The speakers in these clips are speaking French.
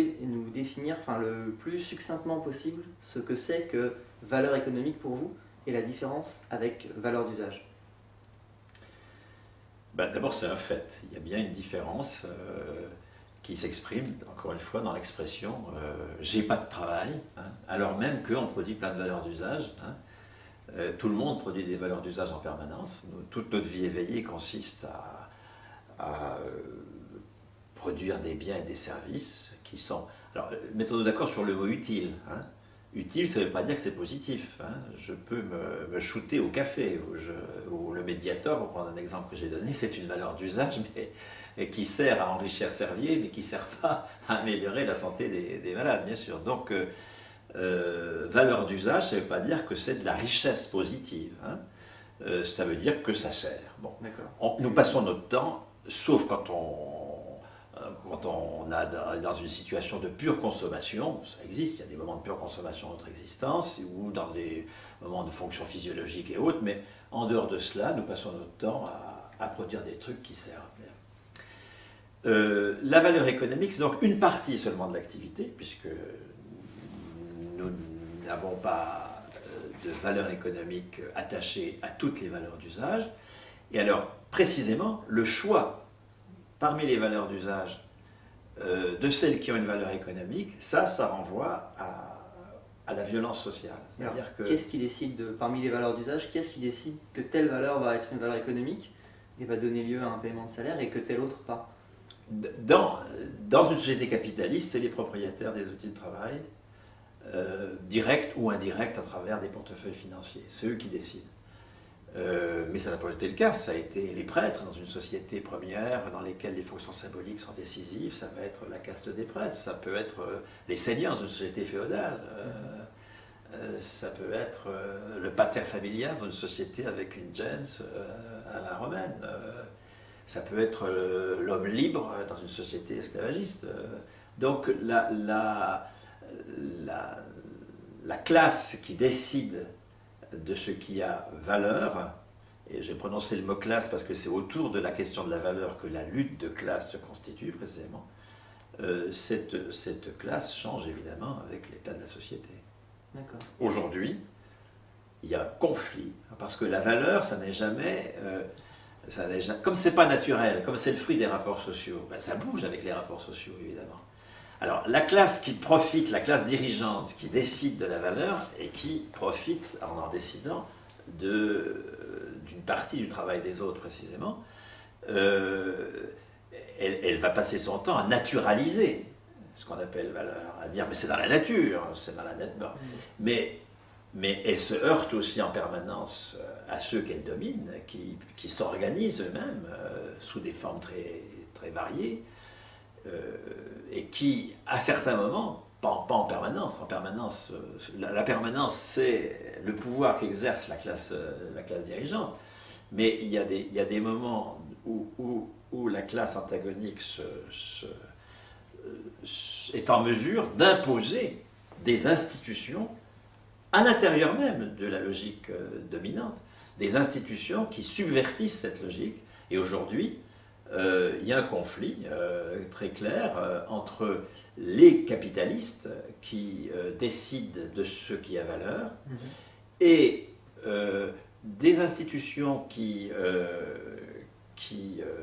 pouvez nous définir le plus succinctement possible ce que c'est que valeur économique pour vous et la différence avec valeur d'usage? D'abord, c'est un fait. Il y a bien une différence qui s'exprime, encore une fois, dans l'expression j'ai pas de travail, hein, alors même qu'on produit plein de valeurs d'usage. Hein. Tout le monde produit des valeurs d'usage en permanence. Toute notre vie éveillée consiste à produire des biens et des services qui sont... Alors, mettons-nous d'accord sur le mot utile. Hein. Utile, ça ne veut pas dire que c'est positif. Hein. Je peux me shooter au café, ou le Mediator, pour prendre un exemple que j'ai donné, c'est une valeur d'usage, mais qui sert à enrichir Servier, mais qui ne sert pas à améliorer la santé des malades, bien sûr. Donc, valeur d'usage, ça ne veut pas dire que c'est de la richesse positive. Hein. Ça veut dire que ça sert. Bon. Nous passons notre temps, sauf quand on est dans une situation de pure consommation, ça existe, il y a des moments de pure consommation dans notre existence, ou dans des moments de fonction physiologique et autres, mais en dehors de cela, nous passons notre temps à produire des trucs qui servent. La valeur économique, c'est donc une partie seulement de l'activité, puisque nous n'avons pas de valeur économique attachée à toutes les valeurs d'usage. Et alors, précisément, le choix parmi les valeurs d'usage de celles qui ont une valeur économique, ça renvoie à la violence sociale. C'est-à-dire que... Qu'est-ce qui décide, parmi les valeurs d'usage, qu'est-ce qui décide que telle valeur va être une valeur économique et va donner lieu à un paiement de salaire et que telle autre pas? Dans une société capitaliste, c'est les propriétaires des outils de travail, directs ou indirects à travers des portefeuilles financiers. C'est eux qui décident. Mais ça n'a pas été le cas, ça a été les prêtres dans une société première dans lesquelles les fonctions symboliques sont décisives, ça va être la caste des prêtres, ça peut être les seigneurs d'une société féodale, ça peut être le pater familias dans une société avec une gens à la romaine, ça peut être l'homme libre dans une société esclavagiste. Donc la classe qui décide de ce qui a valeur, et j'ai prononcé le mot classe parce que c'est autour de la question de la valeur que la lutte de classe se constitue précisément, cette classe change évidemment avec l'état de la société. Aujourd'hui, il y a un conflit, parce que la valeur, ça n'est jamais... comme c'est pas naturel, comme c'est le fruit des rapports sociaux, ça bouge avec les rapports sociaux évidemment. Alors, la classe qui profite, la classe dirigeante qui décide de la valeur et qui profite en décidant d'une partie du travail des autres précisément, elle va passer son temps à naturaliser ce qu'on appelle valeur, à dire mais c'est dans la nature, c'est dans la nature. Mais elle se heurte aussi en permanence à ceux qu'elle domine, qui s'organisent eux-mêmes sous des formes très, très variées. Et qui, à certains moments, pas en permanence, la permanence c'est le pouvoir qu'exerce la classe dirigeante, mais il y a des moments où la classe antagonique est en mesure d'imposer des institutions à l'intérieur même de la logique dominante, des institutions qui subvertissent cette logique, et aujourd'hui, il y a un conflit très clair entre les capitalistes qui décident de ce qui a valeur et des institutions qui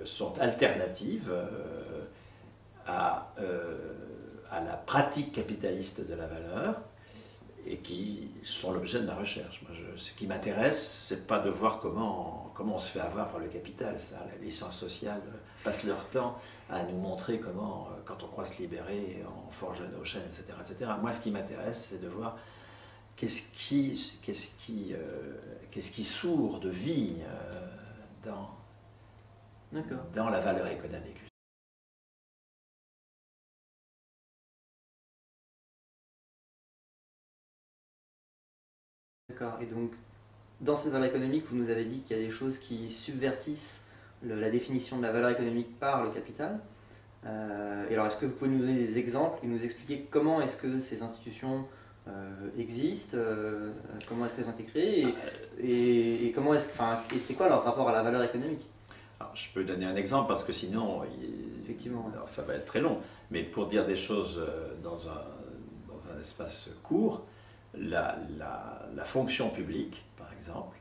sont alternatives à la pratique capitaliste de la valeur et qui sont l'objet de ma recherche. Ce qui m'intéresse, c'est pas de voir comment on se fait avoir par le capital. Les sciences sociales passent leur temps à nous montrer comment, quand on croit se libérer, on forge nos chaînes, etc., etc. Moi, ce qui m'intéresse, c'est de voir qu'est-ce qui sourd de vie dans la valeur économique. D'accord, et donc dans cette valeur économique, vous nous avez dit qu'il y a des choses qui subvertissent la définition de la valeur économique par le capital. Et alors, est-ce que vous pouvez nous donner des exemples et nous expliquer comment est-ce que ces institutions existent, comment est-ce qu'elles ont été créées et comment et c'est quoi leur rapport à la valeur économique? Alors, je peux donner un exemple parce que sinon, effectivement, alors, ça va être très long. Mais pour dire des choses dans un espace court, la fonction publique, par exemple,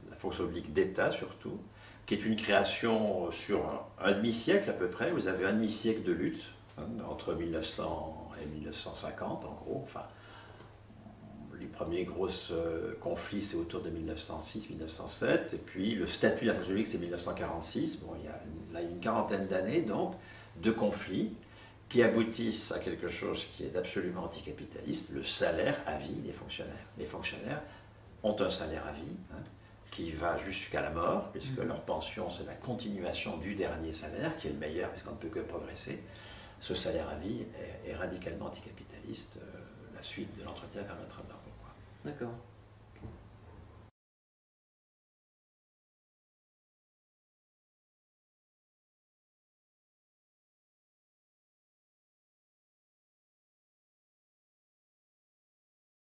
la fonction publique d'État surtout, qui est une création sur un demi-siècle à peu près. Vous avez un demi-siècle de lutte entre 1900 et 1950 en gros. Enfin, les premiers gros conflits, c'est autour de 1906-1907, et puis le statut de la fonction publique, c'est 1946. Bon, il y a là une quarantaine d'années, donc, de conflits qui aboutissent à quelque chose qui est absolument anticapitaliste, le salaire à vie des fonctionnaires. Les fonctionnaires ont un salaire à vie qui va jusqu'à la mort, puisque leur pension, c'est la continuation du dernier salaire, qui est le meilleur, puisqu'on ne peut que progresser. Ce salaire à vie est radicalement anticapitaliste. La suite de l'entretien permettra de voir pourquoi. D'accord.